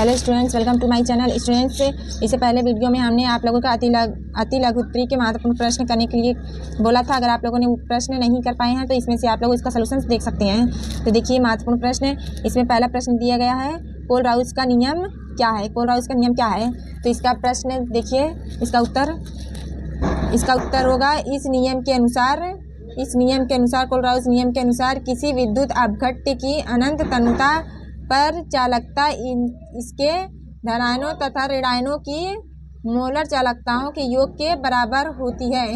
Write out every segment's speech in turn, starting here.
Hello students, welcome to my channel. Students, इससे पहले video में हमने आप लोगों का अति लघुत्तरी के महत्वपूर्ण प्रश्न करने के लिए बोला था। अगर आप लोगों ने वो प्रश्न नहीं कर पाए हैं तो इसमें से आप लोग इसका सलूशन देख सकते हैं। तो देखिए महत्वपूर्ण प्रश्न, इसमें पहला प्रश्न दिया गया है, कोलराउस का नियम क्या है। कोलराउस का नियम क्या है, तो इसका प्रश्न देखिए, इसका उत्तर होगा इस नियम के अनुसार कोलराउस नियम के अनुसार किसी विद्युत अपघट्य की अनंत तन्यता पर चालकता इसके धनायनों तथा ऋणायनों की मोलर चालकताओं के योग के बराबर होती है।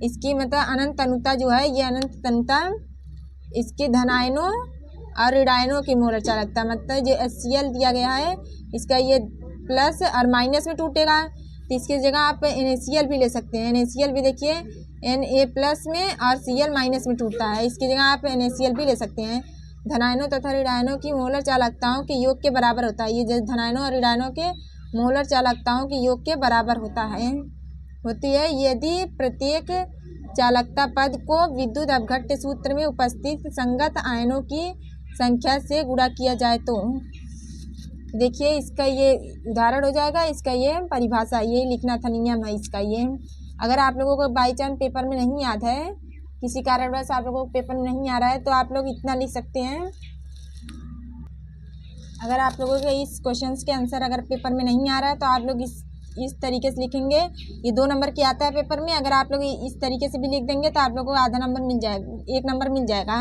इसकी मतलब अनंत तन्यता जो है, ये अनंत तन्यता इसके धनायनों और ऋणायनों की मोलर चालकता, मतलब जो HCl दिया गया है इसका ये प्लस और माइनस में टूटेगा, तो इसकी जगह आप NaCl भी ले सकते हैं। NaCl भी देखिए Na प्लस में और Cl माइनस में टूटता है, इसकी जगह आप NaCl भी ले सकते हैं। धनायनों तथा ऋणायनों की मोलर चालकताओं के योग के बराबर होता है। ये जो धनायनों और ऋणायनों के मोलर चालकताओं के योग के बराबर होती है यदि प्रत्येक चालकता पद को विद्युत अपघट्य सूत्र में उपस्थित संगत आयनों की संख्या से गुणा किया जाए तो। देखिए इसका ये उदाहरण हो जाएगा, इसका ये परिभाषा, ये लिखना था, नियम है इसका ये। अगर आप लोगों को बाई चांस पेपर में नहीं याद है, किसी कारणवश आप लोगों को पेपर में नहीं आ रहा है, तो आप लोग इतना लिख सकते हैं। अगर आप लोगों के इस क्वेश्चंस के आंसर अगर पेपर में नहीं आ रहा है तो आप लोग इस तरीके से लिखेंगे। ये 2 नंबर की आता है पेपर में, अगर आप लोग इस तरीके से भी लिख देंगे तो आप लोगों को आधा नंबर मिल जाएगा, 1 नंबर मिल जाएगा।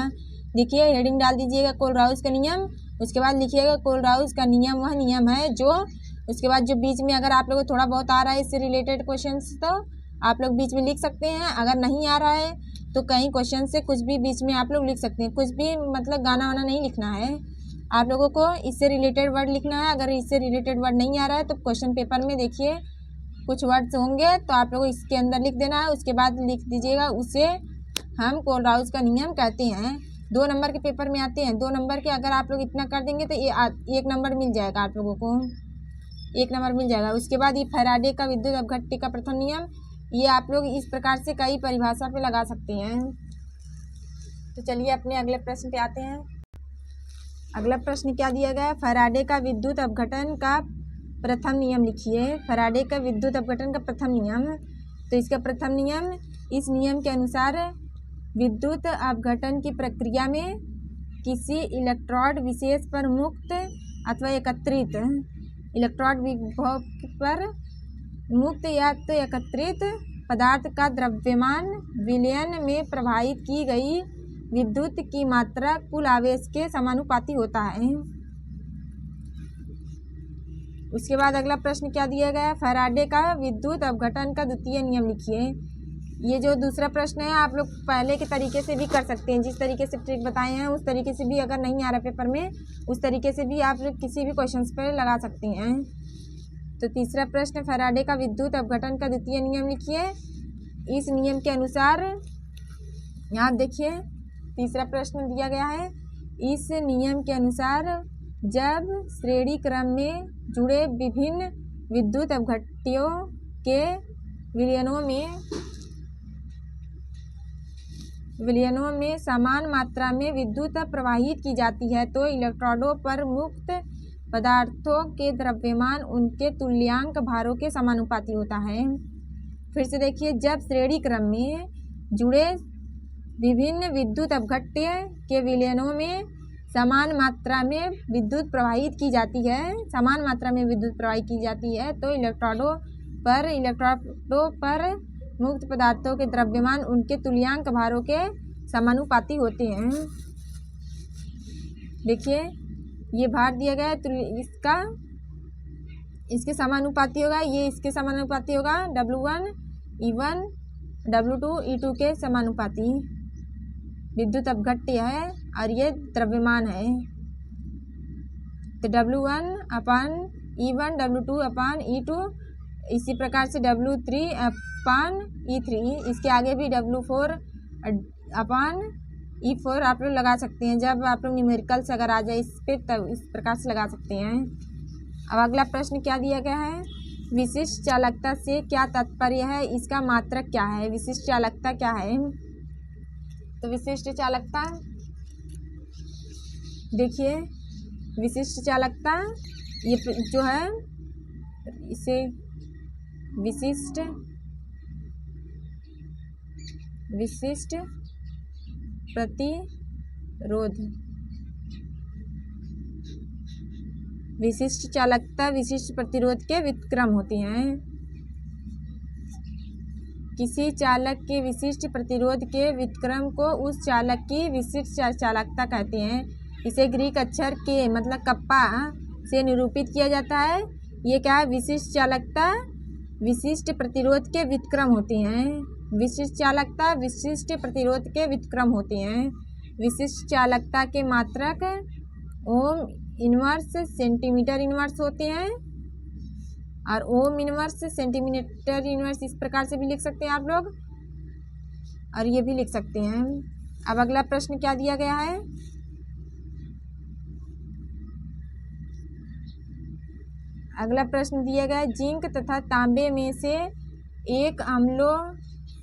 देखिए हेडिंग डाल दीजिएगा कोलराउस का नियम, उसके बाद लिखिएगा कोलराउस का नियम वह नियम है जो, उसके बाद जो बीच में अगर आप लोगों को थोड़ा बहुत आ रहा है इससे रिलेटेड क्वेश्चन तो आप लोग बीच में लिख सकते हैं। अगर नहीं आ रहा है तो कहीं क्वेश्चन से कुछ भी बीच में आप लोग लिख सकते हैं, कुछ भी मतलब गाना वाना नहीं लिखना है, आप लोगों को इससे रिलेटेड वर्ड लिखना है। अगर इससे रिलेटेड वर्ड नहीं आ रहा है तो क्वेश्चन पेपर में देखिए कुछ वर्ड्स होंगे तो आप लोगों को इसके अंदर लिख देना है, उसके बाद लिख दीजिएगा उसे हम कोलराउस का नियम कहते हैं। 2 नंबर के पेपर में आते हैं, 2 नंबर के अगर आप लोग इतना कर देंगे तो ये 1 नंबर मिल जाएगा, आप लोगों को 1 नंबर मिल जाएगा। उसके बाद ये फैराडे का विद्युत अपघट्य का प्रथम नियम, ये आप लोग इस प्रकार से कई परिभाषा पे लगा सकते हैं। तो चलिए अपने अगले प्रश्न पे आते हैं। अगला प्रश्न क्या दिया गया है, फैराडे का विद्युत अपघटन का प्रथम नियम लिखिए। फैराडे का विद्युत अपघटन का प्रथम नियम, तो इसका प्रथम नियम, इस नियम के अनुसार विद्युत अपघटन की प्रक्रिया में किसी इलेक्ट्रोड विशेष पर मुक्त अथवा एकत्रित इलेक्ट्रोड विभव पर मुक्त या तो एकत्रित पदार्थ का द्रव्यमान विलयन में प्रवाहित की गई विद्युत की मात्रा कुल आवेश के समानुपाती होता है। उसके बाद अगला प्रश्न क्या दिया गया है, फैराडे का विद्युत अपघटन का द्वितीय नियम लिखिए। ये जो दूसरा प्रश्न है आप लोग पहले के तरीके से भी कर सकते हैं, जिस तरीके से ट्रिक बताए हैं उस तरीके से भी, अगर नहीं आ रहा पेपर में उस तरीके से भी आप लोग किसी भी क्वेश्चन पर लगा सकते हैं। तो तीसरा प्रश्न, फैराडे का विद्युत अपघटन का द्वितीय नियम लिखिए। इस नियम के अनुसार, यहाँ देखिए तीसरा प्रश्न दिया गया है, इस नियम के अनुसार जब श्रेणी क्रम में जुड़े विभिन्न विद्युत अपघट्यों के विलयनों में समान मात्रा में विद्युत प्रवाहित की जाती है तो इलेक्ट्रोडों पर मुक्त पदार्थों के द्रव्यमान उनके तुल्यांक भारों के समानुपाती होता है। फिर से देखिए, जब श्रेणी क्रम में जुड़े विभिन्न विद्युत अपघट्य के विलयनों में समान मात्रा में विद्युत प्रवाहित की जाती है तो इलेक्ट्रोडों पर मुक्त पदार्थों के द्रव्यमान उनके तुल्यांक भारों के समानुपाती होते हैं। देखिए ये भार दिया गया है तो इसके समानुपाती होगा, ये इसके समानुपाती होगा, W1 E1 W2 E2 के समानुपाती विद्युत अपघट्य है और ये द्रव्यमान है। तो W1 अपान E1 W2 अपान E2, इसी प्रकार से W3 अपान E3, इसके आगे भी W4 अपान E4 आप लोग लगा सकते हैं। जब आप लोग न्यूमेरिकल से अगर आ जाए इस पे तब इस प्रकार से लगा सकते हैं। अब अगला प्रश्न क्या दिया गया है, विशिष्ट चालकता से क्या तात्पर्य है, इसका मात्रक क्या है। विशिष्ट चालकता क्या है, तो विशिष्ट चालकता देखिए, विशिष्ट चालकता ये जो है इसे विशिष्ट प्रतिरोध, विशिष्ट चालकता विशिष्ट प्रतिरोध के व्युत्क्रम होती हैं। किसी चालक के विशिष्ट प्रतिरोध के व्युत्क्रम को उस चालक की विशिष्ट चालकता कहते हैं। इसे ग्रीक अक्षर के मतलब कप्पा से निरूपित किया जाता है। ये क्या है? विशिष्ट चालकता विशिष्ट प्रतिरोध के व्युत्क्रम होती हैं। विशिष्ट चालकता विशिष्ट प्रतिरोध के व्युत्क्रम होते हैं। विशिष्ट चालकता के मात्रक ओम इनवर्स सेंटीमीटर इनवर्स होते हैं और ओम इनवर्स सेंटीमीटर इनवर्स इस प्रकार से भी लिख सकते हैं आप लोग, और ये भी लिख सकते हैं। अब अगला प्रश्न क्या दिया गया है? अगला प्रश्न दिया गया है, जिंक तथा तांबे में से एक अम्लों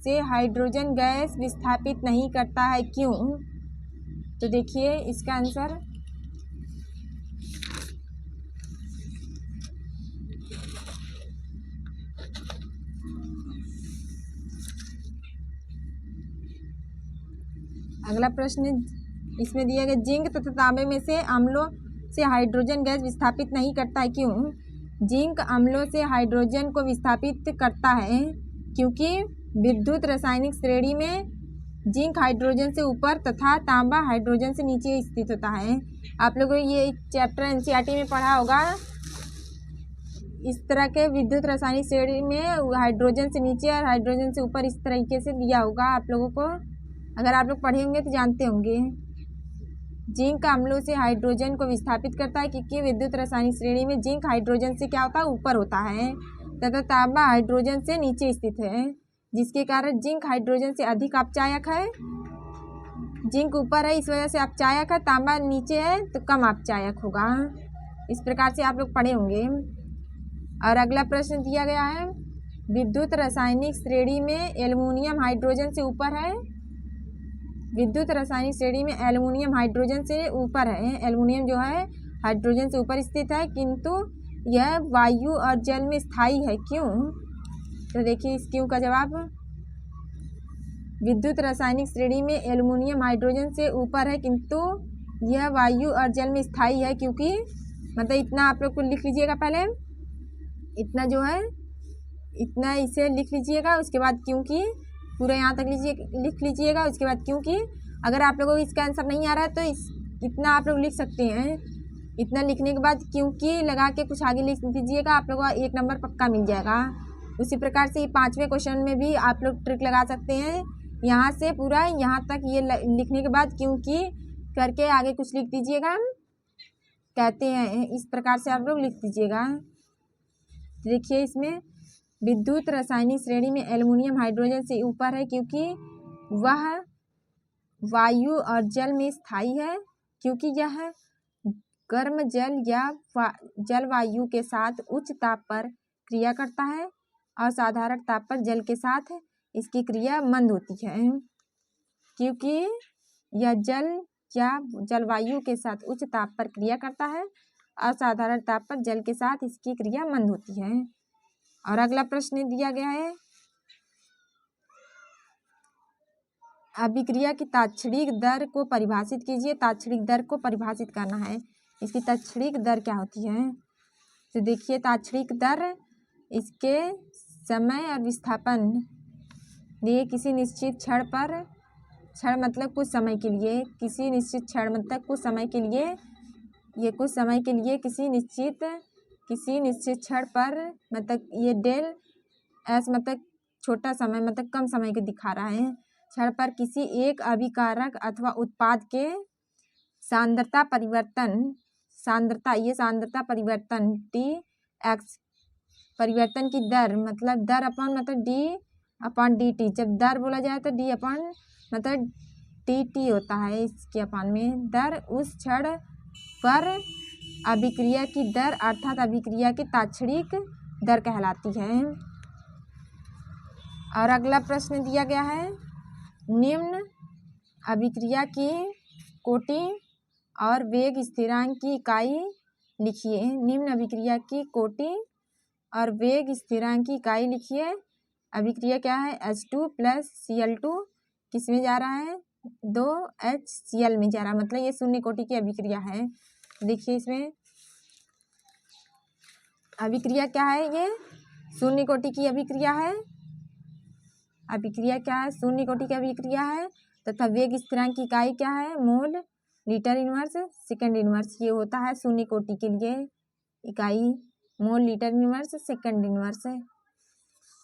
से हाइड्रोजन गैस विस्थापित नहीं करता है, क्यों? तो देखिए इसका आंसर अगला प्रश्न इसमें दिया गया, जिंक तथा तांबे में से अम्लों से हाइड्रोजन गैस विस्थापित नहीं करता है, क्यों? जिंक अम्लों से हाइड्रोजन को विस्थापित करता है क्योंकि विद्युत रासायनिक श्रेणी में जिंक हाइड्रोजन से ऊपर तथा तांबा हाइड्रोजन से नीचे स्थित होता है। आप लोगों ने ये चैप्टर एनसीईआरटी में पढ़ा होगा। इस तरह के विद्युत रासायनिक श्रेणी में हाइड्रोजन से नीचे और हाइड्रोजन से ऊपर इस तरीके से दिया होगा आप लोगों को। अगर आप लोग पढ़े होंगे तो जानते होंगे। जिंक अम्लों से हाइड्रोजन को विस्थापित करता है क्योंकि विद्युत रासायनिक श्रेणी में जिंक हाइड्रोजन से क्या होता है? ऊपर होता है तथा तांबा हाइड्रोजन से नीचे स्थित है, जिसके कारण जिंक हाइड्रोजन से अधिक अपचायक है। जिंक ऊपर है इस वजह से अपचायक है, तांबा नीचे है तो कम अपचायक होगा। इस प्रकार से आप लोग पढ़े होंगे। और अगला प्रश्न दिया गया है, विद्युत रासायनिक श्रेणी में एल्युमिनियम हाइड्रोजन से ऊपर है। विद्युत रासायनिक श्रेणी में एल्युमिनियम हाइड्रोजन से ऊपर है। एल्युमिनियम जो है हाइड्रोजन से ऊपर स्थित है, किंतु यह वायु और जल में स्थायी है, क्यों? तो देखिए इस क्यों का जवाब, विद्युत रासायनिक श्रेणी में एल्युमिनियम हाइड्रोजन से ऊपर है किंतु यह वायु और जल में स्थायी है, क्योंकि मतलब इतना आप लोग को लिख लीजिएगा। पहले इतना जो है इतना इसे लिख लीजिएगा, उसके बाद क्योंकि पूरा यहाँ तक लिख लीजिएगा। उसके बाद क्योंकि अगर आप लोगों को इसका आंसर नहीं आ रहा है तो इतना आप लोग लिख सकते हैं। इतना लिखने के बाद क्योंकि लगा के कुछ आगे लिख दीजिएगा, आप लोगों को 1 नंबर पक्का मिल जाएगा। उसी प्रकार से 5वें क्वेश्चन में भी आप लोग ट्रिक लगा सकते हैं। यहाँ से पूरा यहाँ तक ये लिखने के बाद क्योंकि करके आगे कुछ लिख दीजिएगा, कहते हैं इस प्रकार से आप लोग लिख दीजिएगा। देखिए इसमें विद्युत रासायनिक श्रेणी में एल्युमिनियम हाइड्रोजन से ऊपर है क्योंकि वह वायु और जल में स्थायी है, क्योंकि यह गर्म जल या जलवायु के साथ उच्च ताप पर क्रिया करता है और साधारण ताप पर जल के साथ इसकी क्रिया मंद होती है। क्योंकि यह जल या जलवायु के साथ उच्च ताप पर क्रिया करता है और साधारण ताप पर जल के साथ इसकी क्रिया मंद होती है। और अगला प्रश्न दिया गया है, अभिक्रिया की तात्क्षणिक दर को परिभाषित कीजिए। तात्क्षणिक दर को परिभाषित करना है, इसकी तात्क्षणिक दर क्या होती है? तो देखिए तात्क्षणिक दर इसके समय और विस्थापन ये किसी निश्चित क्षण पर, क्षण मतलब कुछ समय के लिए, किसी निश्चित क्षण मतलब कुछ समय के लिए, ये कुछ समय के लिए किसी निश्चित क्षण पर मतलब ये डेल एस मतलब छोटा समय मतलब कम समय के दिखा रहा है। क्षण पर किसी एक अभिकारक अथवा उत्पाद के सांद्रता परिवर्तन टी एक्स परिवर्तन की दर मतलब दर अपन मतलब डी अपन डी टी। जब दर बोला जाए तो डी अपन मतलब टी टी होता है इसके अपन में दर। उस क्षण पर अभिक्रिया की दर अर्थात अभिक्रिया की तात्क्षणिक दर कहलाती है। और अगला प्रश्न दिया गया है, निम्न अभिक्रिया की कोटि और वेग स्थिरांक की इकाई लिखिए। निम्न अभिक्रिया की कोटि और वेग स्थिरांक की इकाई लिखिए। अभिक्रिया क्या है? H2 + Cl2 किस में जा रहा है? 2HCl में जा रहा है, मतलब ये शून्य कोटि की अभिक्रिया है। देखिए इसमें अभिक्रिया क्या है? ये शून्य कोटि की अभिक्रिया है। अभिक्रिया क्या है? शून्य कोटि की अभिक्रिया है तथा वेग स्थिरांक की इकाई क्या है? Mole litre inverse second inverse. ये होता है शून्य कोटि के लिए इकाई mole litre inverse second inverse है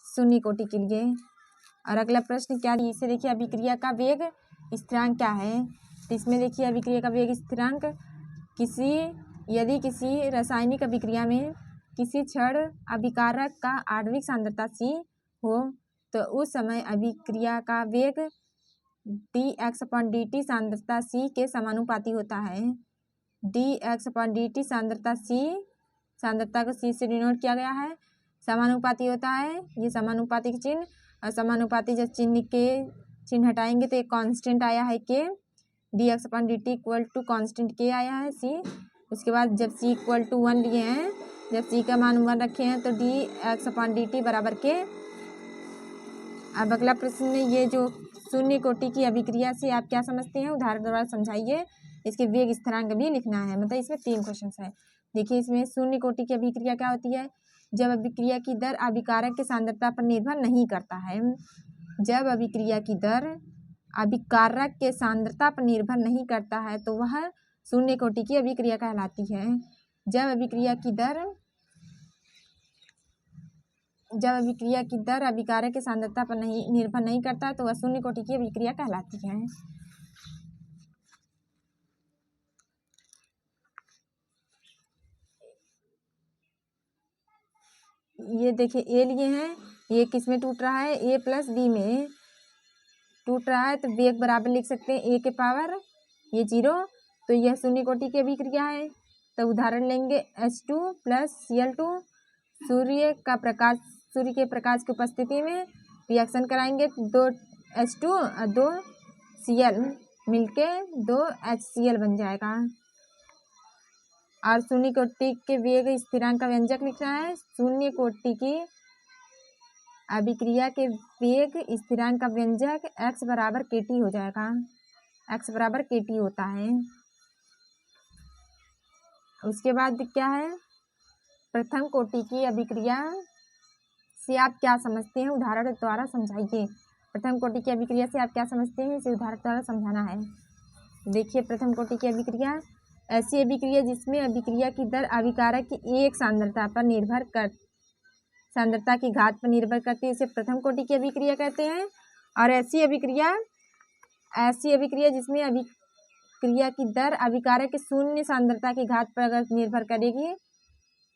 शून्य कोटि के लिए। और अगला प्रश्न क्या है? इसे देखिए, अभिक्रिया का वेग स्थिरांक क्या है? तो इसमें देखिए अभिक्रिया का वेग स्थिरांक यदि किसी रासायनिक अभिक्रिया में किसी क्षण अभिकारक का आणविक सांद्रता C हो तो उस समय अभिक्रिया का वेग dx/dt सांद्रता C के समानुपाती होता है। dx/dt सांद्रता C, सांद्रता को C से डिनोट किया गया है, समानुपाती होता है। ये समानुपाती के चिन्ह, और समानुपाती जब चिन्ह हटाएंगे तो एक कांस्टेंट आया है K, dx/dt equal to constant K आया है C। उसके बाद जब C इक्वल टू 1 लिए हैं, जब C का मान 1 रखे हैं तो dx/dt बराबर K। अब अगला प्रश्न में ये जो शून्य कोटि की अभिक्रिया से आप क्या समझते हैं? उदाहरण द्वारा समझाइए। इसके वेग स्थिरांक भी लिखना है, मतलब इसमें 3 क्वेश्चन है। देखिए इसमें शून्य कोटि की अभिक्रिया क्या होती है? जब अभिक्रिया की दर अभिकारक की सांद्रता पर निर्भर नहीं करता है। जब अभिक्रिया की दर अभिकारक के सांद्रता पर निर्भर नहीं करता है तो वह शून्य कोटि की अभिक्रिया कहलाती है। जब अभिक्रिया की दर अभिकारक के सांद्रता पर निर्भर नहीं करता तो वह शून्य कोटि की अभिक्रिया कहलाती है। ये देखिए ए लिए हैं, ये किस में टूट रहा है? A + B में टूट रहा है, तो वेग बराबर लिख सकते हैं A के पावर ये 0, तो यह शून्य कोटि की अभिक्रिया है। तो उदाहरण लेंगे H2 + Cl2। सूर्य के प्रकाश की उपस्थिति में रिएक्शन कराएंगे, 2H2 और 2Cl मिलके 2HCl बन जाएगा। और शून्य कोटि के वेग स्थिरांक का व्यंजक लिखना है। शून्य कोटि की अभिक्रिया के वेग स्थिरांक का व्यंजक x बराबर kT हो जाएगा। x बराबर kT होता है। उसके बाद क्या है? प्रथम कोटि की अभिक्रिया से आप क्या समझते हैं? उदाहरण द्वारा समझाइए। प्रथम कोटि की अभिक्रिया से आप क्या समझते हैं? इसे उदाहरण द्वारा समझाना है। देखिए प्रथम कोटि की अभिक्रिया ऐसी अभिक्रिया जिसमें अभिक्रिया की दर अभिकारक की एक सांद्रता की घात पर निर्भर करती है, इसे प्रथम कोटि की अभिक्रिया कहते हैं। और ऐसी अभिक्रिया जिसमें अभिक्रिया की दर अभिकारक की शून्य सांद्रता की घात पर अगर निर्भर करेगी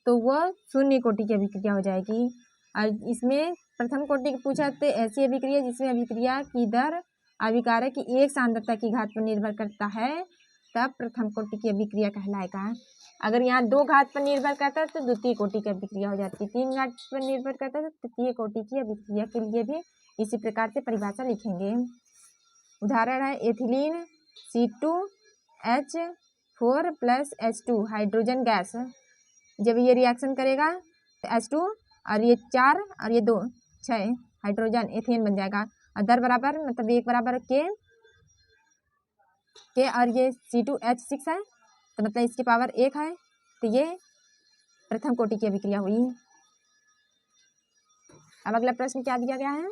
तो वह शून्य कोटि की अभिक्रिया हो जाएगी। और इसमें प्रथम कोटि की पूछा तो ऐसी अभिक्रिया जिसमें अभिक्रिया की दर अभिकारक की एक सांद्रता की घात पर निर्भर करता है तब प्रथम कोटि की अभिक्रिया कहलाएगा। अगर यहाँ 2 घात पर निर्भर करता है तो द्वितीय कोटि की अभिक्रिया हो जाती है। 3 घात पर निर्भर करता है तो तृतीय कोटि की अभिक्रिया के लिए भी इसी प्रकार से परिभाषा लिखेंगे। उदाहरण है ethylene C2H4 + H2 hydrogen gas. जब ये रिएक्शन करेगा तो H2 और ये 4 और ये 2 6 हाइड्रोजन एथेन बन जाएगा। और दर बराबर मतलब एक बराबर K और ये C2H6 है तो मतलब इसकी पावर 1 है, तो ये प्रथम कोटि की अभिक्रिया हुई। अब अगला प्रश्न क्या दिया गया है?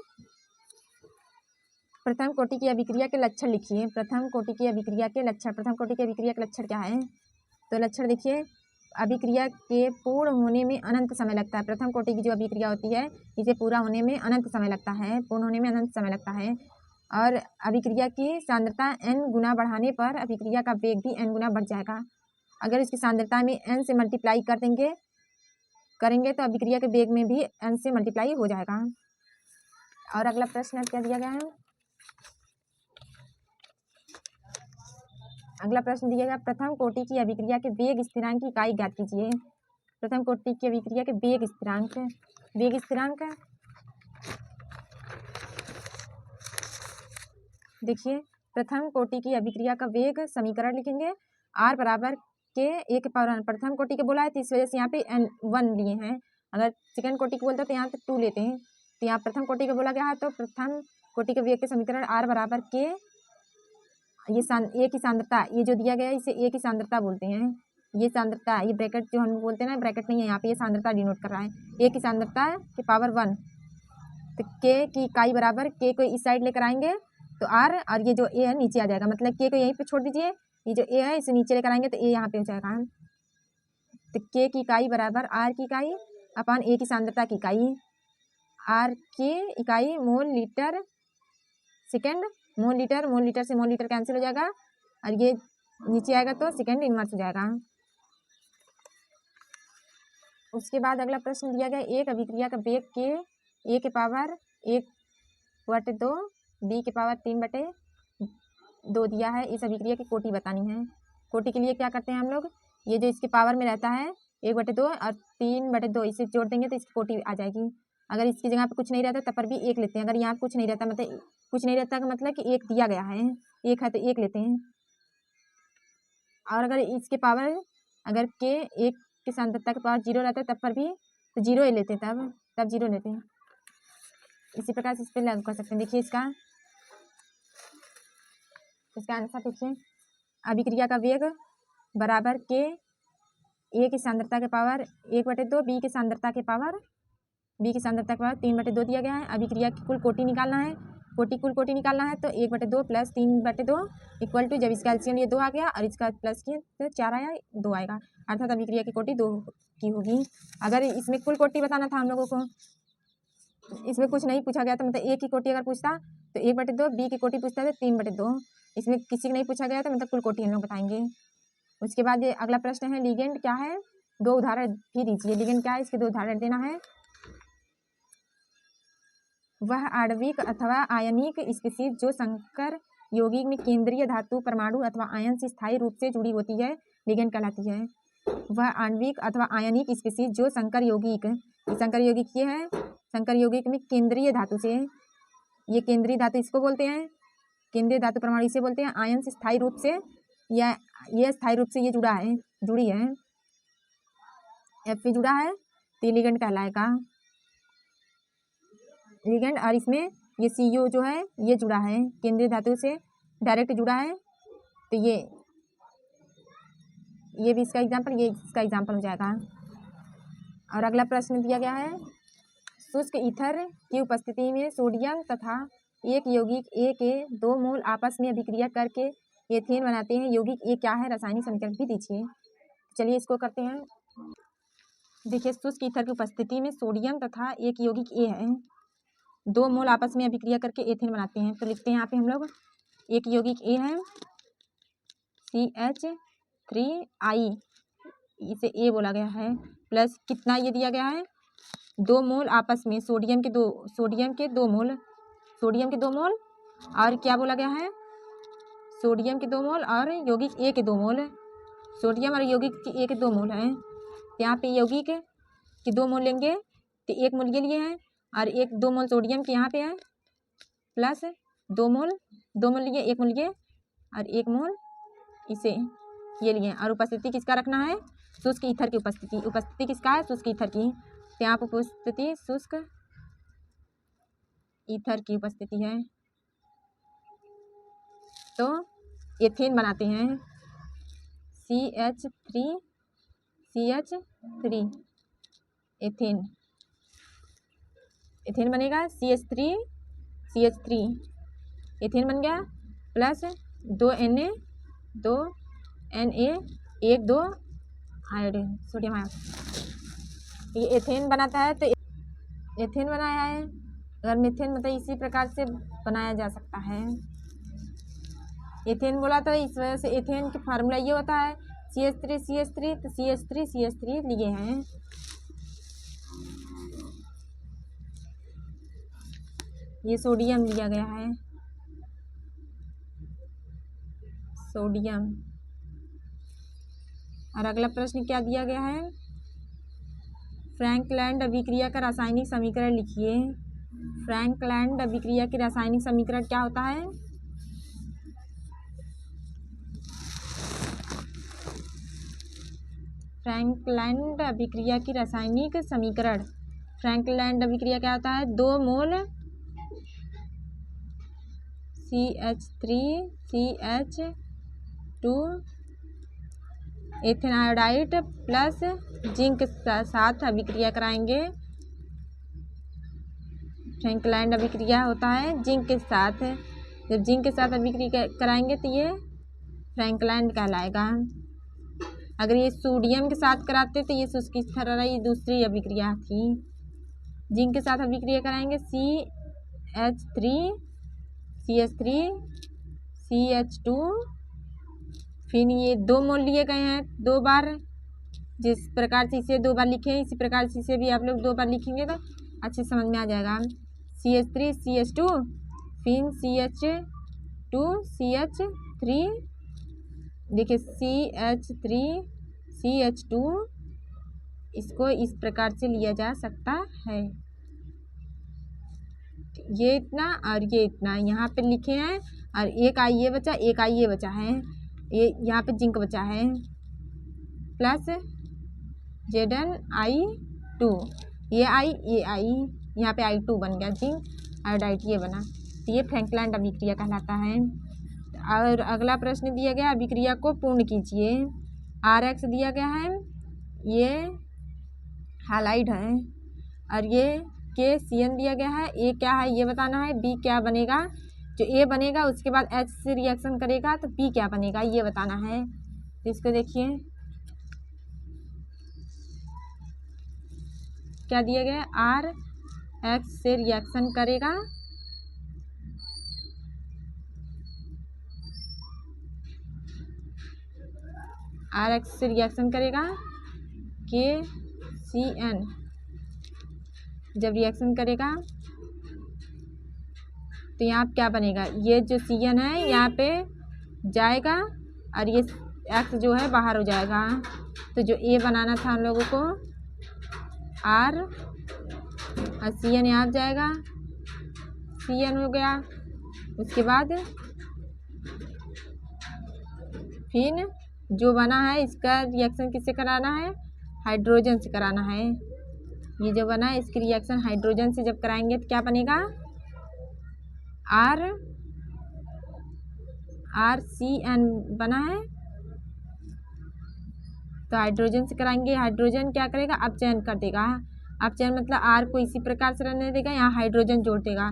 प्रथम कोटि की अभिक्रिया के लक्षण लिखिए। प्रथम कोटि की अभिक्रिया के लक्षण। प्रथम कोटि की अभिक्रिया के लक्षण क्या है? तो लक्षण देखिए, अभिक्रिया के पूर्ण होने में अनंत समय लगता है। प्रथम कोटि की जो अभिक्रिया होती है इसे पूरा होने में अनंत समय लगता है, पूर्ण होने में अनंत समय लगता है। और अभिक्रिया की सांद्रता n गुना बढ़ाने पर अभिक्रिया का वेग भी n गुना बढ़ जाएगा। अगर इसकी सांद्रता में n से मल्टीप्लाई करेंगे तो अभिक्रिया के वेग में भी n से मल्टीप्लाई हो जाएगा। और अगला प्रश्न क्या दिया गया है? अगला प्रश्न दिया गया, प्रथम कोटि की अभिक्रिया के वेग स्थिरांक की इकाई ज्ञात कीजिए। प्रथम कोटि की अभिक्रिया के वेग स्थिरांक देखिए, प्रथम कोटि की अभिक्रिया का वेग समीकरण लिखेंगे। R बराबर के ए के पावर प्रथम कोटि के बोला है तो इस वजह से यहाँ पे N1 लिए हैं। अगर सेकंड कोटि को बोलते हैं तो यहाँ पे 2 लेते हैं। तो यहाँ प्रथम कोटि का बोला गया है तो प्रथम कोटि के वेग के समीकरण R बराबर के ये ए की सांद्रता, ये जो दिया गया है इसे ए की सांद्रता बोलते हैं। ये सांद्रता, ये ब्रैकेट जो हम बोलते हैं ना, ब्रैकेट नहीं है यहाँ पे, ये सांद्रता डिनोट कर रहा है। ए की सांद्रता के पावर 1, तो के की इकाई बराबर के को इस साइड लेकर आएंगे तो आर, और ये जो ए है नीचे आ जाएगा, मतलब के को यहीं पे छोड़ दीजिए, ये जो ए है इसे नीचे लेकर आएंगे तो ए यहाँ पे हो जाएगा। तो के की इकाई बराबर आर की इकाई अपन ए की सांद्रता की इकाई, आर की इकाई mole litre second, mole litre से मोल लीटर कैंसिल हो जाएगा और ये नीचे आएगा तो सेकेंड इनवर्स हो जाएगा। उसके बाद अगला प्रश्न दिया गया, एक अभिक्रिया का वेग के ए के पावर 1/2 बी के पावर 3/2 दिया है। इस अभिक्रिया की कोटि बतानी है। कोटि के लिए क्या करते हैं हम लोग, ये जो इसके पावर में रहता है 1/2 और 3/2 इसे जोड़ देंगे तो इसकी कोटि आ जाएगी। अगर इसकी जगह पे कुछ नहीं रहता तब पर भी 1 लेते हैं। अगर यहाँ पे कुछ नहीं रहता मतलब कुछ नहीं रहता का मतलब कि 1 दिया गया है, 1 है तो 1 लेते हैं। और अगर इसके पावर अगर के 1 की सांद्रता के पावर 0 रहता है तब पर भी तो 0 ही लेते हैं, तब 0 लेते हैं। इसी प्रकार से इस पर लागू कर सकते हैं। देखिए इसका आंसर देखिए, अभिक्रिया का वेग बराबर के ए की सांद्रता के पावर 1/2 बी की सांद्रता के पावर 3/2 दिया गया है। अभिक्रिया की कुल कोटि निकालना है, कुल कोटि निकालना है तो 1/2 प्लस 3/2 इक्वल टू, जब इसका एलसीएम ये 2 आ गया और इसका प्लस किए तो 4 आया, 2 आएगा, अर्थात अभिक्रिया की कोटि 2 की होगी। अगर इसमें कुल कोटि बताना था हम लोगों को, इसमें कुछ नहीं पूछा गया था, मतलब ए की कोटि अगर पूछता तो 1/2, बी की कोटि पूछता तो 3/2, इसमें किसी को नहीं पूछा गया था, मतलब कुल कोटि हम लोग बताएंगे। उसके बाद ये अगला प्रश्न है, लिगेंड क्या है, 2 उदाहरण भी दीजिए। लिगेंड क्या है, इसके 2 उदाहरण देना है। वह आणविक अथवा आयनिक स्पीशीज जो संकर यौगिक में केंद्रीय धातु परमाणु अथवा आयन से स्थायी रूप से जुड़ी होती है, लिगेंड कहलाती है। वह आणविक अथवा आयनिक स्पीशीज जो संकर यौगिक ये है, संकर यौगिक में केंद्रीय धातु से, ये केंद्रीय धातु इसको बोलते हैं, केंद्रीय धातु परमाणु इसे बोलते हैं। आयन से स्थायी रूप से, या ये स्थायी रूप से ये जुड़ी है, एफ पे जुड़ा है तो लिगेंड कहलाएगा, लिगेंड। और इसमें ये CO जो है ये जुड़ा है, केंद्रीय धातु से डायरेक्ट जुड़ा है, तो ये भी इसका एग्जाम्पल, ये इसका एग्जाम्पल हो जाएगा। और अगला प्रश्न दिया गया है, शुष्क ईथर की उपस्थिति में सोडियम तथा एक यौगिक ए के 2 मोल आपस में अभिक्रिया करके एथेन बनाते हैं। यौगिक ए क्या है, रासायनिक समीकरण भी दीजिए। चलिए इसको करते हैं। देखिए, शुष्क ईथर की उपस्थिति में सोडियम तथा एक यौगिक ए है, 2 मोल आपस में अभिक्रिया करके एथेन बनाते हैं। तो लिखते हैं यहाँ पे हम लोग, एक यौगिक ए है CH3I, इसे ए बोला गया है, प्लस कितना ये दिया गया है 2 मोल आपस में, सोडियम के 2 मोल और क्या बोला गया है, सोडियम के 2 मोल और यौगिक ए के 2 मोल, सोडियम और यौगिक ए के 2 मोल हैं। यहाँ पे यौगिक के 2 मोल लेंगे तो 1 मोल ये लिए हैं और 2 मोल सोडियम के यहाँ पे है, प्लस 2 मोल लिए, 1 मोल ये और 1 मोल इसे ये लिए। और उपस्थिति किसका रखना है, शुष्क ईथर की उपस्थिति किसका है, शुष्क ईथर की। तो यहाँ पर उपस्थिति शुष्क ईथर की उपस्थिति है, तो एथेन बनाते हैं, CH3 एथेन बनेगा, CH3 एथेन बन गया, प्लस 2 Na 1 2 आयोडीन सोडियम आयोड, ये एथेन बनाता है। तो एथेन बनाया है, अगर मीथेन मतलब इसी प्रकार से बनाया जा सकता है। एथेन बोला तो इस वजह से एथेन की फार्मूला ये होता है CH3 तो CH3 लिए हैं। ये सोडियम लिया गया है, सोडियम। और अगला प्रश्न क्या दिया गया है, फ्रैंकलैंड अभिक्रिया का रासायनिक समीकरण लिखिए। फ्रैंकलैंड अभिक्रिया की रासायनिक समीकरण क्या होता है, फ्रैंकलैंड अभिक्रिया की रासायनिक समीकरण। फ्रैंकलैंड अभिक्रिया क्या होता है? 2 मोल CH3CH2 ethane iodide plus zinc साथ अभिक्रिया कराएंगे। फ्रैंकलैंड अभिक्रिया होता है जिंक के साथ। जब जिंक के साथ अभिक्रिया कराएंगे तो ये फ्रैंकलैंड कहलाएगा। अगर ये सोडियम के साथ कराते तो ये शुष्क स्थराई, ये दूसरी अभिक्रिया थी। जिंक के साथ अभिक्रिया कराएंगे CH3CH2, फिर ये 2 मोल लिए गए हैं 2 बार। जिस प्रकार से इसे 2 बार लिखे हैं इसी प्रकार से इसे भी आप लोग 2 बार लिखेंगे तो अच्छे समझ में आ जाएगा। CH3CH2 फिर CH2CH3, देखिए CH3CH2 इसको इस प्रकार से लिया जा सकता है। ये इतना और ये इतना यहाँ पे लिखे हैं और एक आई ये बचा, एक आई ये बचा है, ये यहाँ पे जिंक बचा है प्लस ZnI2, ये आई यहाँ पे I2 बन गया, जिंक आयोडाइड ये बना। तो ये फ्रैंकलैंड अभिक्रिया कहलाता है। और अगला प्रश्न दिया गया, अभिक्रिया को पूर्ण कीजिए। RX दिया गया है, ये हालाइड है, और ये KCN दिया गया है। A क्या है ये बताना है, B क्या बनेगा। जो A बनेगा उसके बाद H से रिएक्शन करेगा तो B क्या बनेगा ये बताना है। तो इसको देखिए क्या दिया गया है, RX से रिएक्शन करेगा RX से रिएक्शन करेगा KCN। जब रिएक्शन करेगा तो यहाँ क्या बनेगा, ये जो CN है यहाँ पे जाएगा और ये X जो है बाहर हो जाएगा। तो जो A बनाना था हम लोगों को R और CN यहाँ जाएगा, CN हो गया। उसके बाद फिर जो बना है इसका रिएक्शन किससे कराना है, हाइड्रोजन से कराना है। ये जो बना है इसकी रिएक्शन हाइड्रोजन से जब कराएंगे तो क्या बनेगा, RCN बना है। तो हाइड्रोजन से कराएंगे, हाइड्रोजन क्या करेगा, अपचयन कर देगा। अपचयन मतलब R को इसी प्रकार से रहने देगा, यहाँ हाइड्रोजन जोड़ देगा।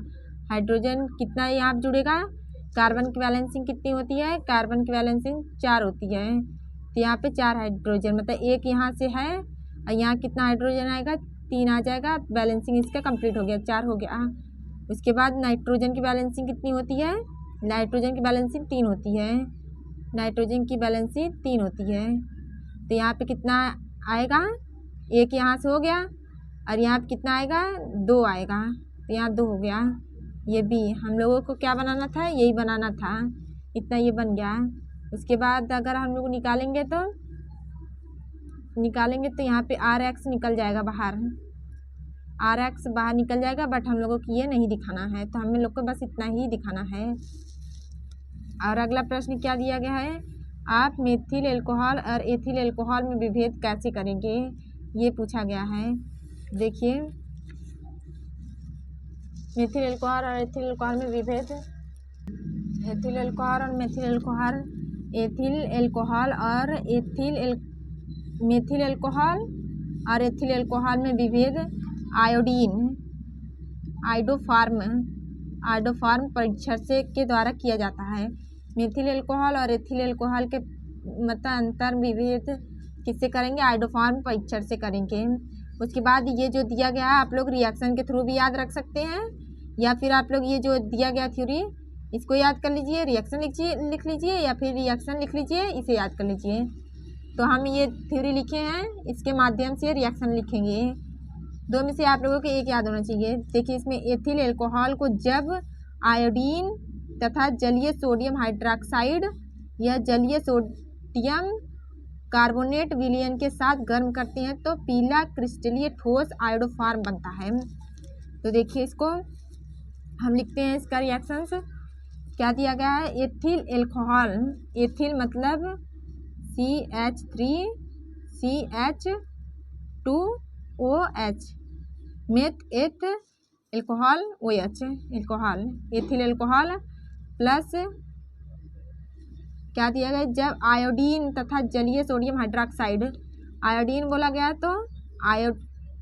हाइड्रोजन कितना यहाँ जुड़ेगा, कार्बन की बैलेंसिंग कितनी होती है, कार्बन की बैलेंसिंग 4 होती है। तो यहाँ पे 4 हाइड्रोजन मतलब एक यहाँ से है और यहाँ कितना हाइड्रोजन आएगा, 3 आ जाएगा। बैलेंसिंग इसका कंप्लीट हो गया, 4 हो गया। उसके बाद नाइट्रोजन की बैलेंसिंग कितनी होती है, नाइट्रोजन की बैलेंसिंग 3 होती है, नाइट्रोजन की बैलेंसिंग 3 होती है। तो यहाँ पे कितना आएगा, एक यहाँ से हो गया और यहाँ पे कितना आएगा, 2 आएगा। तो यहाँ 2 हो गया। ये भी हम लोगों को क्या बनाना था, यही बनाना था, इतना ये बन गया। उसके बाद अगर हम लोग निकालेंगे तो यहाँ पे RX निकल जाएगा बाहर, RX बाहर निकल जाएगा। बट हम लोगों को ये नहीं दिखाना है, तो हम लोग को बस इतना ही दिखाना है। और अगला प्रश्न क्या दिया गया है, आप मेथिल एल्कोहल और एथिल एल्कोहल में विभेद कैसे करेंगे, ये पूछा गया है। देखिए मेथिल एल्कोहल और एथिल एल्कोहल में विभेद, एथिल एल्कोहल और मेथिल एल्कोहल, मेथिल एल्कोहल और एथिल एल्कोहल में विभेद आयोडोफार्म परीक्षण से के द्वारा किया जाता है। मेथिल एल्कोहल और एथिल एल्कोहल के मतलब अंतर विभेद किससे करेंगे, आयोडोफार्म परीक्षण से करेंगे। उसके बाद ये जो दिया गया है आप लोग रिएक्शन के थ्रू भी याद रख सकते हैं, या फिर आप लोग ये जो दिया गया थ्योरी इसको याद कर लीजिए, रिएक्शन लिख लीजिए, या फिर रिएक्शन लिख लीजिए, इसे याद कर लीजिए। तो हम ये थ्योरी लिखे हैं, इसके माध्यम से रिएक्शन लिखेंगे। 2 में से आप लोगों को एक याद होना चाहिए। देखिए इसमें एथिल एल्कोहल को जब आयोडीन तथा जलीय सोडियम हाइड्रोक्साइड या जलीय सोडियम कार्बोनेट विलयन के साथ गर्म करते हैं तो पीला क्रिस्टलीय ठोस आयोडोफार्म बनता है। तो देखिए इसको हम लिखते हैं, इसका रिएक्शंस क्या दिया गया है, एथिल एल्कोहल, एथिल मतलब CH3 CH2OH, meth eth alcohol OH, alcohol ethyl alcohol plus क्या दिया गया, जब आयोडीन तथा जलीय सोडियम हाइड्रोक्साइड, आयोडीन बोला गया तो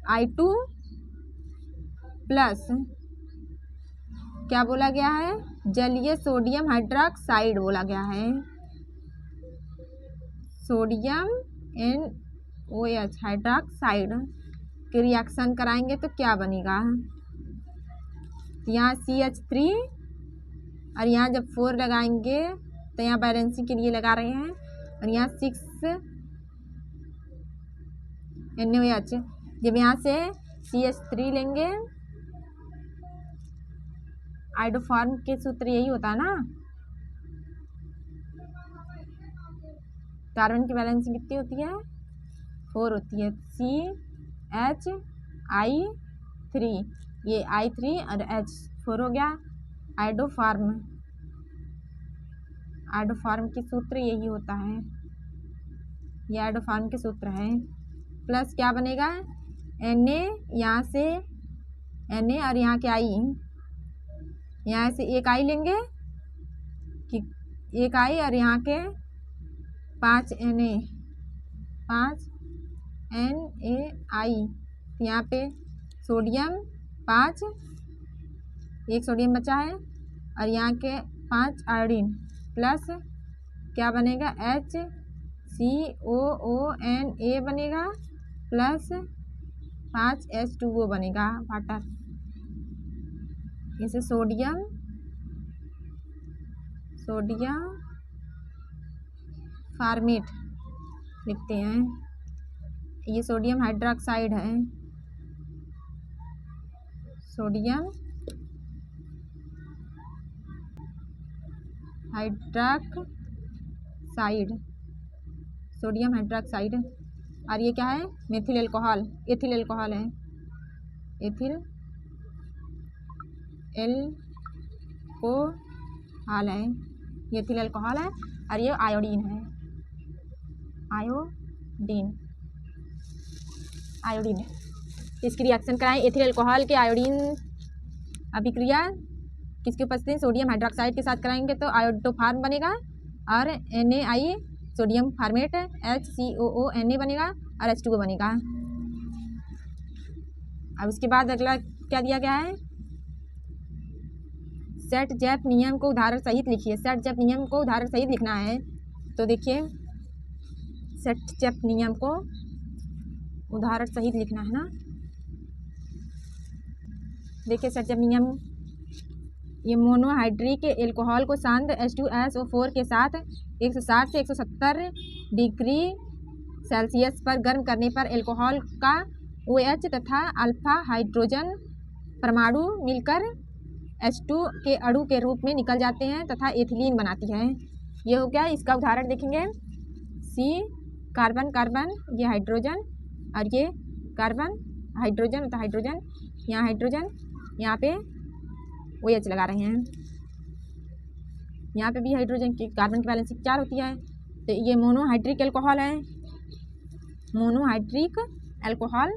I2 प्लस क्या बोला गया है, जलीय सोडियम हाइड्रोक्साइड बोला गया है, सोडियम NOH हाइड्रोक्साइड के रिएक्शन कराएंगे तो क्या बनेगा, यहाँ CH3 और यहाँ जब 4 लगाएंगे तो यहाँ बैलेंसिंग के लिए लगा रहे हैं, और यहाँ 6 NOH, जब यहाँ से CH3 लेंगे, आइडोफॉर्म के सूत्र यही होता है ना, कार्बन की बैलेंसिंग कितनी होती है, 4 होती है, CHI3, ये I3 और H4 हो गया, आइडोफॉर्म, आइडोफॉर्म के सूत्र यही होता है, ये आइडोफॉर्म के सूत्र है, प्लस क्या बनेगा, Na, यहाँ से Na और यहाँ के I, यहाँ से एक I लेंगे कि एक I और यहाँ के 5 Na, 5 NaI, यहाँ पे सोडियम 5, एक सोडियम बचा है, और यहाँ के 5 आयोडीन प्लस क्या बनेगा, HCOONA बनेगा प्लस 5 H2O बनेगा वाटर, इसे सोडियम फार्मेट लिखते हैं, ये सोडियम हाइड्रोक्साइड है, सोडियम हाइड्रोक्साइड, सोडियम हाइड्रोक्साइड, और ये क्या है, मेथिल एल्कोहल, एथिल एल्कोहल है, एथिल एल्कोहल है, ये एथिल एल्कोहल है, और ये आयोडीन है, आयोडीन है, इसकी रिएक्शन कराएं, एथिल एल्कोहल के आयोडीन अभिक्रिया किसके उपस्थिति, सोडियम हाइड्रोक्साइड के साथ कराएंगे तो आयोडोफार्म बनेगा, और NaI सोडियम फार्मेट, HCOONA बनेगा और H2O बनेगा। अब उसके बाद अगला क्या दिया गया है, सेट जैप नियम को उदाहरण सहित लिखिए, सेट जैप नियम को उदाहरण सहित लिखना है, तो देखिए सेट जैप नियम को उदाहरण सहित लिखना है ना, देखिए सेट जैप नियम, ये मोनोहाइड्रिक एल्कोहल को सांद्र H2SO4 के साथ 160 से 170 डिग्री सेल्सियस पर गर्म करने पर एल्कोहल का OH तथा अल्फा हाइड्रोजन परमाणु मिलकर H2 के अणु के रूप में निकल जाते हैं तथा एथिलीन बनाती है। ये हो गया, इसका उदाहरण देखेंगे, C कार्बन कार्बन, ये हाइड्रोजन, और ये कार्बन हाइड्रोजन तथा हाइड्रोजन, यहाँ हाइड्रोजन, यहाँ पे OH लगा रहे हैं, यहाँ पे भी हाइड्रोजन की कार्बन की बैलेंसिंग 4 होती है, तो ये मोनोहाइड्रिक एल्कोहल है, मोनोहाइड्रिक एल्कोहल,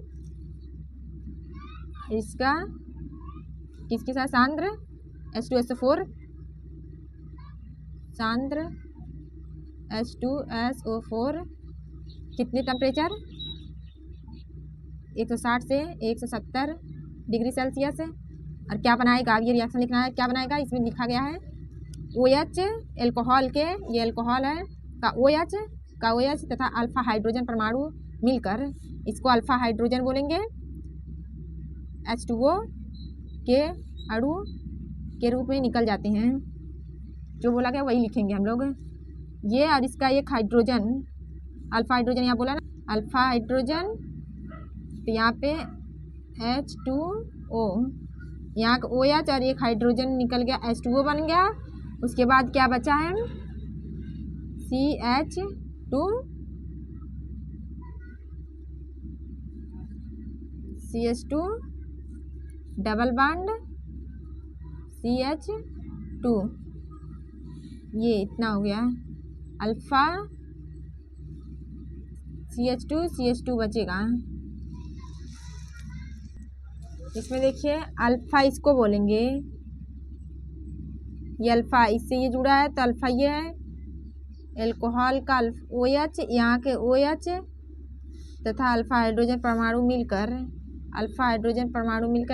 इसका किसके साथ सांद्र H2SO4, सांद्र H2SO4 कितने टेम्परेचर 160 से 170 डिग्री सेल्सियस, और क्या बनाएगा, ये रिएक्शन लिखना है, क्या बनाएगा, इसमें लिखा गया है OH एल्कोहल के, ये एल्कोहल है का OH तथा अल्फा हाइड्रोजन परमाणु मिलकर इसको अल्फा हाइड्रोजन बोलेंगे, H2O के अणु के रूप में निकल जाते हैं, जो बोला गया वही लिखेंगे हम लोग, ये और इसका एक हाइड्रोजन, अल्फा हाइड्रोजन यहाँ बोला ना, अल्फा हाइड्रोजन, तो यहाँ पे H2O, यहाँ का OH और एक हाइड्रोजन निकल गया, H2O बन गया, उसके बाद क्या बचा है, CH2 डबल बॉन्ड CH2, ये इतना हो गया, अल्फा CH2 बचेगा। इसमें देखिए अल्फा इसको बोलेंगे, ये अल्फा इससे ये जुड़ा है तो अल्फा ये है। एल्कोहल का OH, यहाँ के OH तथा अल्फा हाइड्रोजन परमाणु मिलकर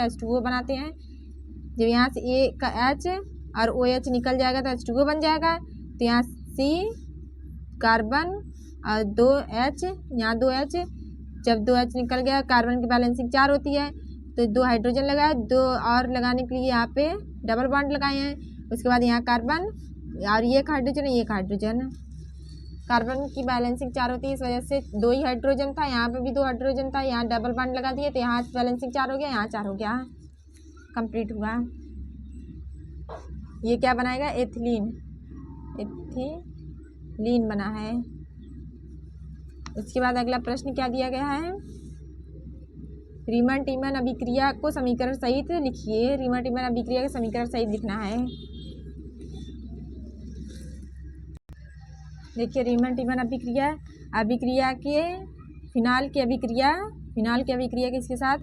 H2O बनाते हैं। जब यहाँ से A का H और OH निकल जाएगा तो H2O बन जाएगा। तो यहाँ C कार्बन और 2H, यहाँ 2H, जब 2H निकल गया, कार्बन की बैलेंसिंग 4 होती है तो 2 हाइड्रोजन लगाए, 2 और लगाने के लिए यहाँ पे डबल बॉन्ड लगाए हैं। उसके बाद यहाँ कार्बन और ये एक हाइड्रोजन, कार्बन की बैलेंसिंग 4 होती है, इस वजह से 2 ही हाइड्रोजन था, यहाँ पे भी 2 हाइड्रोजन था, यहाँ डबल बॉन्ड लगा दिए तो यहाँ बैलेंसिंग 4 हो गया, यहाँ 4 हो गया, कंप्लीट हुआ। ये क्या बनाएगा? एथिलीन बना है। उसके बाद अगला प्रश्न क्या दिया गया है? रीमन टीमन अभिक्रिया को समीकरण सहित लिखिए। रीमन टीमन अभिक्रिया का समीकरण सहित लिखना है। देखिए रीमन टीमन अभिक्रिया के फिनाल की अभिक्रिया किसके साथ?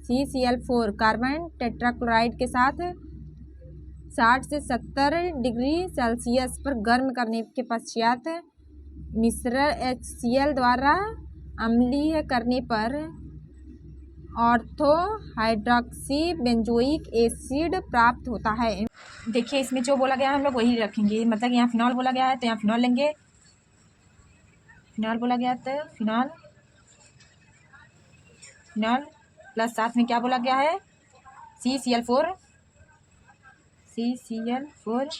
CCl4 कार्बन टेट्राक्लोराइड के साथ 60 से 70 डिग्री सेल्सियस पर गर्म करने के पश्चात मिश्रण HCl द्वारा अम्लीय करने पर ऑर्थो हाइड्रोक्सी बेंजोइक एसिड प्राप्त होता है। देखिए इसमें जो बोला गया है हम लोग वही रखेंगे। मतलब यहाँ फिनॉल बोला गया है तो यहाँ फिनॉल लेंगे, फिनॉल बोला गया तो फिनॉल प्लस साथ में क्या बोला गया है? CCl4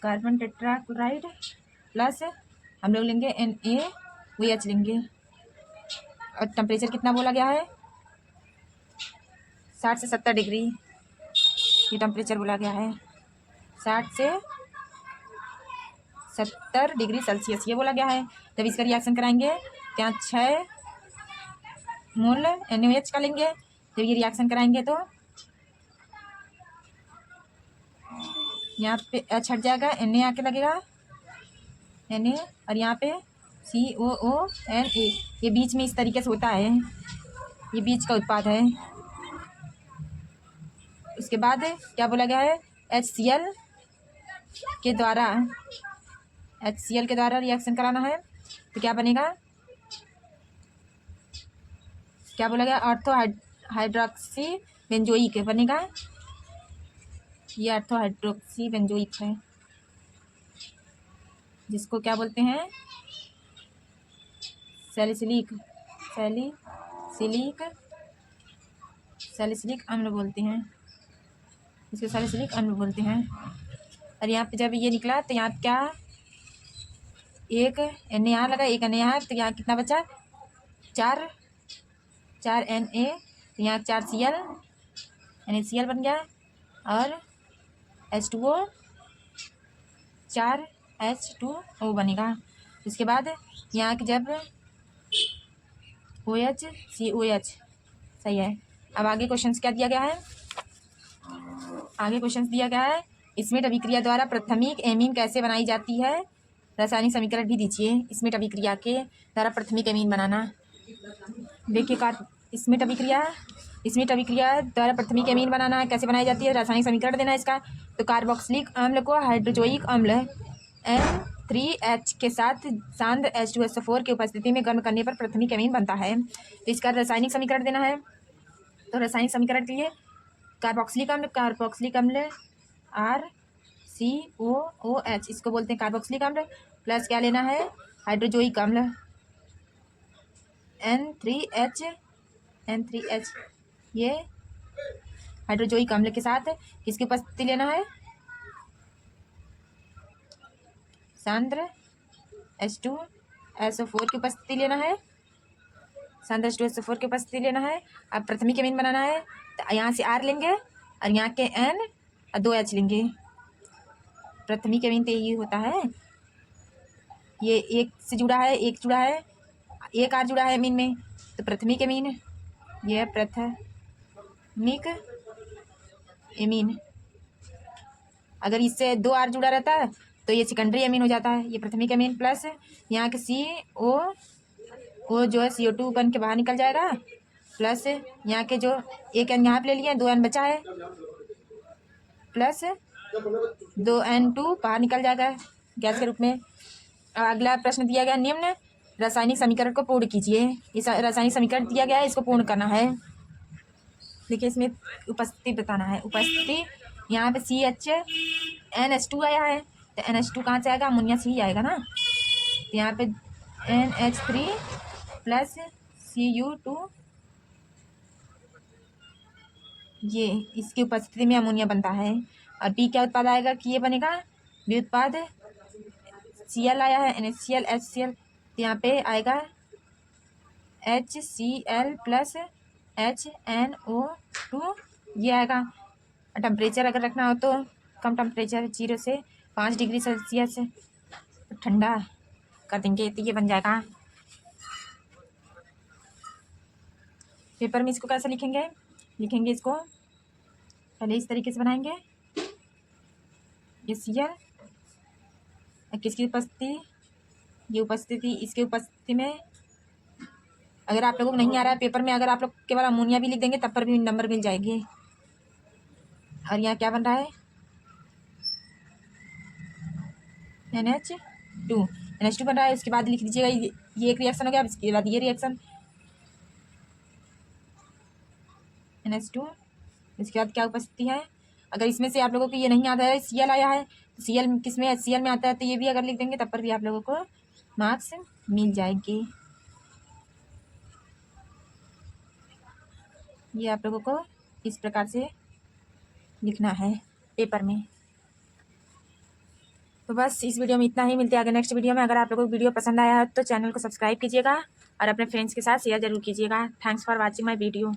कार्बन टेट्राक्लोराइड प्लस हम लोग लेंगे NaOH लेंगे। और टेम्परेचर कितना बोला गया है? 60 से 70 डिग्री, ये टेम्परेचर बोला गया है। 60 से 70 डिग्री सेल्सियस ये बोला गया है। जब इसका रिएक्शन कराएंगे तो यहाँ 6 मोल NaOH का लेंगे। जब ये रिएक्शन कराएंगे तो यहाँ पे H हट जाएगा, Na आके लगेगा, Na, और यहाँ पे COONA। ये बीच में इस तरीके से होता है, ये बीच का उत्पाद है। उसके बाद क्या बोला गया है? HCl के द्वारा रिएक्शन कराना है तो क्या बनेगा? क्या बोला गया? ऑर्थो हाइड्रोक्सी बेंजोइक बनेगा। ये ऑर्थो हाइड्रोक्सी बेंजोइक है, जिसको क्या बोलते हैं? सैलिसिलिक अम्ल बोलते हैं, इसको सैलिसिलिक अम्ल बोलते हैं। और यहाँ पे जब ये निकला तो यहाँ क्या? एक Na यहाँ लगा, एक Na यहाँ, तो यहाँ कितना बचा? 4 Na, तो यहाँ 4 Cl NaCl बन गया और H2O 4 H2O बनेगा। उसके बाद यहाँ के जब OH COH सही है। अब आगे क्वेश्चंस क्या दिया गया है? आगे क्वेश्चंस दिया गया है स्मिथ अभिक्रिया द्वारा प्राथमिक एमीन कैसे बनाई जाती है? रासायनिक समीकरण भी दीजिए स्मिथ अभिक्रिया के द्वारा प्राथमिक एमीन बनाना। देखिए स्मिथ अभिक्रिया द्वारा प्राथमिक एमीन बनाना है, कैसे बनाई जाती है? रासायनिक समीकरण देना है इसका। तो कार्बोक्सिलिक अम्ल को हाइड्रोजोइक अम्ल N3H के साथ सांद्र H2SO4 की उपस्थिति में गर्म करने पर प्राथमिक एमीन बनता है। तो इसका रासायनिक समीकरण देना है। तो रासायनिक समीकरण के लिए कार्बोक्सिलिक अम्ल RCOOH, इसको बोलते हैं कार्बोक्सिलिक अम्ल, प्लस क्या लेना है? हाइड्रोजोइक अम्ल N3H, ये हाइड्रोजोइक अम्ल के साथ किसकी उपस्थिति लेना है? सांद्र H2SO4 की उपस्थिति लेना है, सांद्र H2SO4 की उपस्थिति लेना है। अब प्राथमिक एमीन बनाना है तो यहाँ से R लेंगे और यहाँ के N और 2H लेंगे। प्राथमिक एमीन तो यही होता है, ये एक से जुड़ा है, एक R जुड़ा है एमीन में, तो प्राथमिक एमीन, यह प्राथमिक एमीन। अगर इससे 2 R जुड़ा रहता है तो ये सेकेंडरी एमीन हो जाता है। ये प्राथमिक एमीन प्लस यहाँ के वो जो है CO2 बन के बाहर निकल जाएगा, प्लस यहाँ के जो एक एन यहाँ पे ले लिया, 2 N बचा है, प्लस 2N2 बाहर निकल जाएगा गैस के रूप में। अगला प्रश्न दिया गया, निम्न रासायनिक समीकरण को पूर्ण कीजिए। इस रासायनिक समीकरण दिया गया है, इसको पूर्ण करना है। देखिए इसमें उपस्थिति बताना है। उपस्थिति यहाँ पे CHNH2 आया है, तो NH2 कहाँ से आएगा, अमोनिया से ही आएगा ना। तो यहाँ पे NH3 प्लस Cu2, ये इसकी उपस्थिति में अमोनिया बनता है। और B क्या उत्पाद आएगा कि ये बनेगा B उत्पाद, Cl आया है NaCl HCl, तो यहाँ पे आएगा HCl प्लस HNO2, ये आएगा। टेम्परेचर अगर रखना हो तो कम टेम्परेचर 0 से 5 डिग्री सेल्सियस ठंडा कर देंगे, तो ये बन जाएगा। पेपर में इसको कैसे लिखेंगे इसको पहले इस तरीके से बनाएंगे। ये Cl, किसकी उपस्थिति, ये उपस्थिति, इसकी उपस्थिति में अगर आप लोगों को नहीं आ रहा है पेपर में, अगर आप लोग केवल अमोनिया भी लिख देंगे तब पर भी नंबर मिल जाएगी। और यहाँ क्या बन रहा है, NH2 बन रहा है। उसके बाद लिख दीजिएगा ये एक रिएक्शन हो गया, इसके बाद ये रिएक्शन NH2। इसके बाद क्या उपस्थिति है, अगर इसमें से आप लोगों को ये नहीं आता है, Cl आया है, तो Cl किस में है, Cl में आता है, तो ये भी अगर लिख देंगे तब पर भी आप लोगों को मार्क्स मिल जाएंगे। ये आप लोगों को इस प्रकार से लिखना है पेपर में। तो बस इस वीडियो में इतना ही, मिलते हैं आगे नेक्स्ट वीडियो में। अगर आप लोगों को वीडियो पसंद आया है तो चैनल को सब्सक्राइब कीजिएगा और अपने फ्रेंड्स के साथ शेयर जरूर कीजिएगा। Thanks for watching my video.